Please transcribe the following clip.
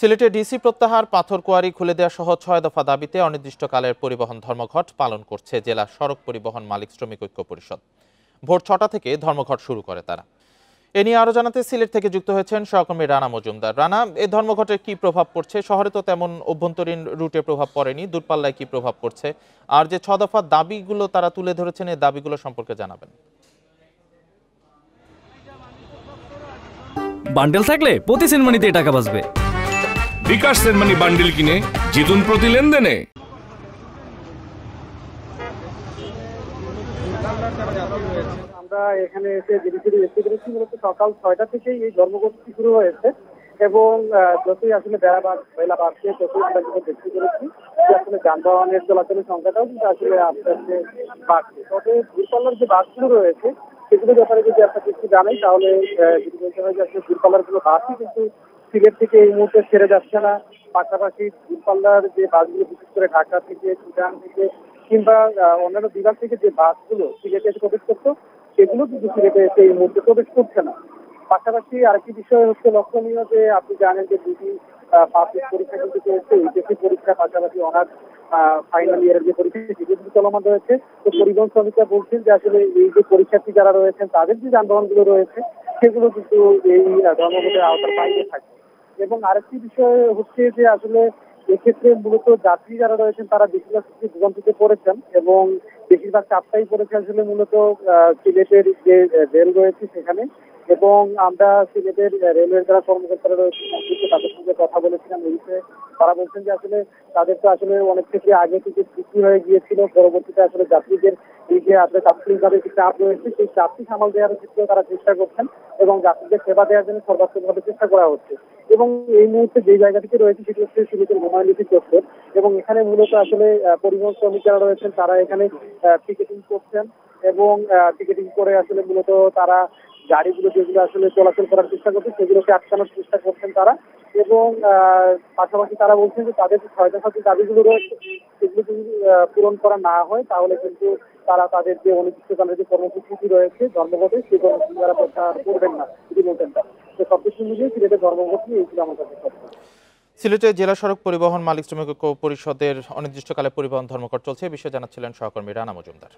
সিলেটে ডিসি প্রত্যাহার, পাথর কোয়ারি খুলে দেওয়া সহ ৬ দফা দাবিতে অনির্দিষ্টকালের পরিবহন ধর্মঘট পালন করছে জেলা সড়ক পরিবহন মালিক শ্রমিক ঐক্য পরিষদ। ভোর ৬টা থেকে ধর্মঘট শুরু করে তারা। এ নিয়ে আরো জানাতে সিলেট থেকে যুক্ত হয়েছেন সহকর্মী রানা মজুমদার। রানা, এই ধর্মঘটের কি প্রভাব পড়ছে? শহরে তো তেমন অভ্যন্তরীণ রুটে প্রভাব পড়েনি, দূরপাল্লায় কি প্রভাব পড়ছে? আর যে ৬ দফা দাবিগুলো তারা তুলে ধরেছেন, এই দাবিগুলো সম্পর্কে জানাবেন। বান্ডেল থাকলে প্রতি সেনমানিতে টাকা বাঁচবে। বিকাশ সেনমানি বান্ডেল কিনে জিতুন প্রতি লেনদেনে। আমরা এখানে এসে ধীরে দেখতে পেরেছি মূলত সকাল ৬টা থেকেই এই ধর্মঘটটি শুরু হয়েছে এবং যতই আসলে বেলা বাড়ছে ততই আমরা কিন্তু দেখতে পেরেছি যে আসলে যানবাহনের চলাচলের সংখ্যাটাও কিন্তু আসলে আস্তে আস্তে বাড়ছে। তবে দূরপাল্লার যে বাসগুলো রয়েছে সেগুলোর ব্যাপারে যদি আপনার কিছু জানাই তাহলে যদি বলতে হয় যে আসলে দূরপাল্লার গুলো বাসই কিন্তু সিলেট থেকে এই মুহূর্তে ছেড়ে যাচ্ছে না। পাশাপাশি দূরপাল্লার যে বাসগুলো বিশেষ করে ঢাকা থেকে, চিটাগাং থেকে কিংবা অন্যান্য বিভাগ থেকে যে বাসগুলো সিলেটে এসে প্রবেশ করতো সেগুলো কিন্তু সিলেটে এসে এই মুহূর্তে প্রবেশ করছে না। পাশাপাশি আরেকটি বিষয় হচ্ছে লক্ষণীয় যে আপনি জানেন যে দুটি পাবলিক পরীক্ষা কিন্তু চলছে, এইচএসসি পরীক্ষা পাশাপাশি অনার্স ফাইনাল ইয়ারের যে পরীক্ষা সেগুলো কিন্তু চলমান রয়েছে। তো পরিবহন শ্রমিকরা বলছেন যে আসলে এই যে পরীক্ষার্থী যারা রয়েছেন তাদের যে যানবাহনগুলো রয়েছে সেগুলো কিন্তু এই ধর্মঘটের আওতার বাইরে থাকে। এবং আরেকটি বিষয় হচ্ছে যে আসলে এক্ষেত্রে মূলত যাত্রী যারা রয়েছেন তারা বেশিরভাগ ভোগান্তিতে পড়েছেন এবং বেশিরভাগ চাপটাই পড়েছে আসলে মূলত সিলেটের যে রেল রয়েছে সেখানে। এবং আমরা সিলেটের রেলওয়ের যারা কর্মকর্তারা রয়েছে তাদের সঙ্গে কথা বলেছিলাম এই বিষয়ে। তারা বলছেন যে আসলে তাদের তো আসলে অনেক ক্ষেত্রে আগে থেকে চুক্তি হয়ে গিয়েছিল, পরবর্তীতে আসলে যাত্রীদের এই যে আসলে তাৎক্ষণিকভাবে যে চাপ রয়েছে সেই চাপটি সামাল দেওয়ার ক্ষেত্রে তারা চেষ্টা করছেন এবং যাত্রীদের সেবা দেওয়ার জন্য সর্বাত্মকভাবে চেষ্টা করা হচ্ছে। এবং এই মুহূর্তে যে জায়গা থেকে রয়েছে সেটি হচ্ছে সিলেটের হুমায়ুন চত্বর এবং এখানে মূলত আসলে পরিবহন শ্রমিক যারা রয়েছেন তারা এখানে টিকেটিং করছেন এবং টিকেটিং করে আসলে মূলত তারা গাড়িগুলো যেগুলো আসলে চলাচল করার চেষ্টা করছে সেগুলোকে আটকানোর চেষ্টা করছেন তারা। এবং পাশাপাশি তারা বলছেন যে তাদের ৬ দফা যে দাবিগুলো রয়েছে সেগুলো যদি পূরণ করা না হয় তাহলে কিন্তু তারা তাদের যে অনির্দিষ্টকালের যে কর্মসূচি রয়েছে ধর্মঘটে সেই কর্মসূচি তারা প্রত্যাহার করবেন না যদি বলতেন তারা। তো সবকিছু মিলিয়ে সিলেটের ধর্মঘট নিয়ে এই ছিল আমার কাছে। সিলেটে জেলা সড়ক পরিবহন মালিক শ্রমিক ঐক্য পরিষদের অনির্দিষ্টকালে পরিবহন ধর্মঘট চলছে, এই বিষয়ে জানাচ্ছিলেন সহকর্মী রানা মজুমদার।